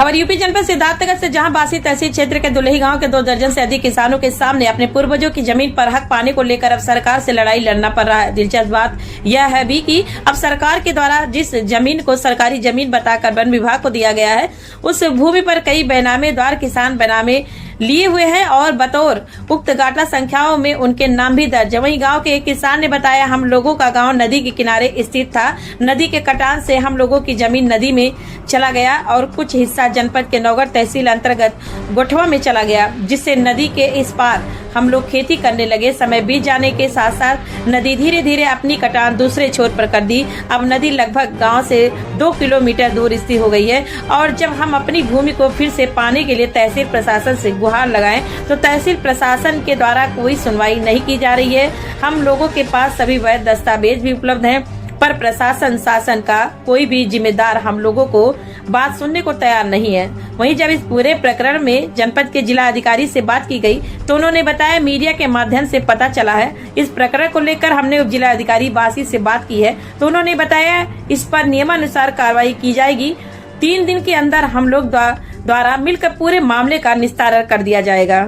खबर यूपी जनपद सिद्धार्थनगर से, जहां बासी तहसील क्षेत्र के दुलही गांव के 2 दर्जन से अधिक किसानों के सामने अपने पूर्वजों की जमीन पर हक पाने को लेकर अब सरकार से लड़ाई लड़ना पड़ रहा है। दिलचस्प बात यह है भी कि अब सरकार के द्वारा जिस जमीन को सरकारी जमीन बताकर वन विभाग को दिया गया है, उस भूमि पर कई बेनामेदार किसान बेनामे लिए हुए हैं और बतौर उक्त गाटा संख्याओं में उनके नाम भी दर्ज है। वहीं गांव के एक किसान ने बताया, हम लोगों का गांव नदी के किनारे स्थित था। नदी के कटान से हम लोगों की जमीन नदी में चला गया और कुछ हिस्सा जनपद के नौगढ़ तहसील अंतर्गत गोठवा में चला गया, जिससे नदी के इस पार हम लोग खेती करने लगे। समय बीत जाने के साथ साथ नदी धीरे धीरे अपनी कटान दूसरे छोर पर कर दी। अब नदी लगभग गांव से 2 किलोमीटर दूर स्थित हो गई है और जब हम अपनी भूमि को फिर से पाने के लिए तहसील प्रशासन से गुहार लगाएं तो तहसील प्रशासन के द्वारा कोई सुनवाई नहीं की जा रही है। हम लोगों के पास सभी वैध दस्तावेज भी उपलब्ध हैं, पर प्रशासन शासन का कोई भी जिम्मेदार हम लोगों को बात सुनने को तैयार नहीं है। वहीं जब इस पूरे प्रकरण में जनपद के जिला अधिकारी से बात की गई तो उन्होंने बताया, मीडिया के माध्यम से पता चला है। इस प्रकरण को लेकर हमने उप जिला अधिकारी बासी से बात की है तो उन्होंने बताया इस पर नियमानुसार कार्रवाई की जाएगी। 3 दिन के अंदर हम लोग द्वारा मिलकर पूरे मामले का निस्तारण कर दिया जाएगा।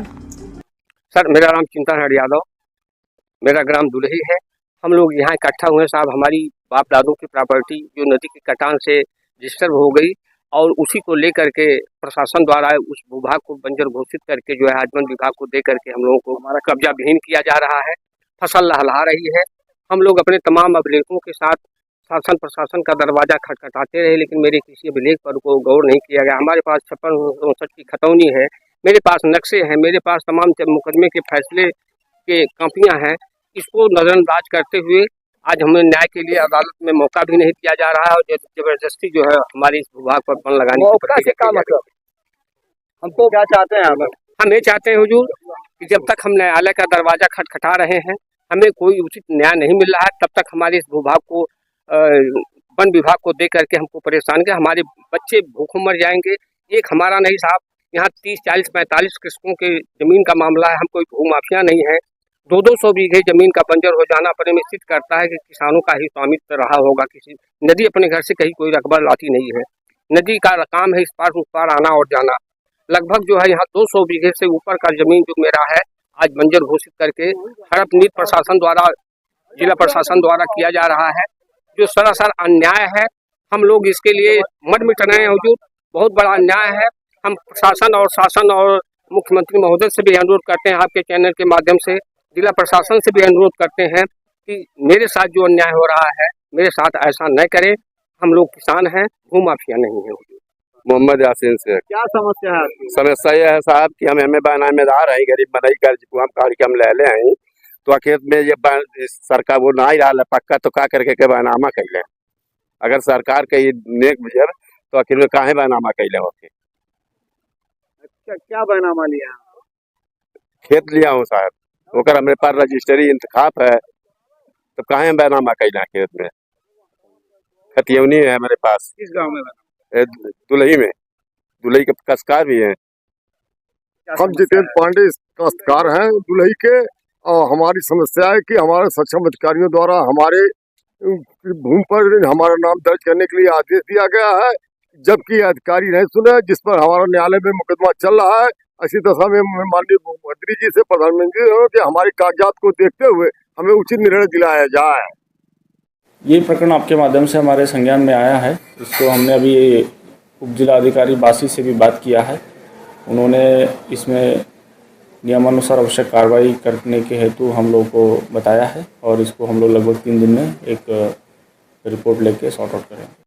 सर, मेरा नाम चिंताहरण यादव, मेरा ग्राम दुलही है। हम लोग यहाँ इकट्ठा हुए साहब, हमारी बाप दादों की प्रॉपर्टी जो नदी के कटान से डिस्टर्ब हो गई और उसी को लेकर के प्रशासन द्वारा उस भूभाग को बंजर घोषित करके जो है आज वन विभाग को दे करके हम लोगों को हमारा कब्जा विहीन किया जा रहा है। फसल लहलहा रही है। हम लोग अपने तमाम अभिलेखों के साथ शासन प्रशासन का दरवाजा खटखटाते रहे, लेकिन मेरे किसी अभिलेख पर को गौर नहीं किया गया। हमारे पास 56 की खतौनी है, मेरे पास नक्शे हैं, मेरे पास तमाम मुकदमे के फैसले के कापियाँ हैं। इसको नजरअंदाज करते हुए आज हमें न्याय के लिए अदालत में मौका भी नहीं दिया जा रहा है और जबरदस्ती जो है हमारे इस विभाग पर बन लगाने की प्रक्रिया। हमको क्या चाहते हैं? हम ये चाहते हैं हुजूर कि जब तक हम न्यायालय का दरवाजा खटखटा रहे हैं, हमें कोई उचित न्याय नहीं मिल रहा है, तब तक हमारे इस विभाग को वन विभाग को दे करके हमको परेशान किया। हमारे बच्चे भूखों मर जाएंगे। एक हमारा नहीं साहब, यहाँ 30, 40, 45 कृषकों के जमीन का मामला है। हम कोई भूमाफिया नहीं है। 200 बीघे जमीन का बंजर हो जाना परिनिश्चित करता है कि किसानों का ही स्वामित्व रहा होगा। किसी नदी अपने घर से कहीं कोई रकबा लाती नहीं है। नदी का काम है इस पार उस पार आना और जाना। लगभग जो है यहाँ 200 बीघे से ऊपर का जमीन जो मेरा है आज बंजर घोषित करके हड़प नीति प्रशासन द्वारा, जिला प्रशासन द्वारा किया जा रहा है, जो सरासर अन्याय है। हम लोग इसके लिए मत मिट रहे हैं हुजूर, बहुत बड़ा अन्याय है। हम प्रशासन और शासन और मुख्यमंत्री महोदय से भी अनुरोध करते हैं, आपके चैनल के माध्यम से जिला प्रशासन से भी अनुरोध करते हैं कि मेरे साथ जो अन्याय हो रहा है मेरे साथ ऐसा न करें। हम लोग किसान हैं, भूमाफिया नहीं है। मोहम्मद यासीन से। क्या समस्या है? समस्या यह है साहब कि हम एम ए बनामेदार हैं, गरीब बनाई कर हम कार्यक्रम ले ले हैं तो खेत में ये सरकार वो ना ही रहा पक्का तो का करके के बनामा कैले। अगर सरकार के नेक बुझर तो आखिर में काहे बनामा कैले होके। अच्छा, क्या बनामा लिया? खेत लिया हूँ साहब, ओकर हमारे पास रजिस्ट्री इंतखाब है, तो काहे बैनामा कैला खेत में। खतियौनी है हमारे पास। किस गांव में? दुलही में, दुलही के कस्कार भी हैं। हम जितेंद्र पांडे काश्तकार हैं दुलही के, और हमारी समस्या है कि हमारे सक्षम अधिकारियों द्वारा हमारे भूमि पर हमारा नाम दर्ज करने के लिए आदेश दिया गया है, जबकि अधिकारी नहीं सुने, जिस पर हमारा न्यायालय में मुकदमा चल रहा है। इसी दशा में माननीय मुख्यमंत्री जी से, प्रधानमंत्री जी से हमारे कागजात को देखते हुए हमें उचित निर्णय दिलाया जाए। ये प्रकरण आपके माध्यम से हमारे संज्ञान में आया है। इसको हमने अभी उप जिला अधिकारी बासी से भी बात किया है। उन्होंने इसमें नियमानुसार आवश्यक कार्रवाई करने के हेतु हम लोग को बताया है और इसको हम लोग लगभग 3 दिन में एक रिपोर्ट लेके सॉर्ट आउट करेंगे।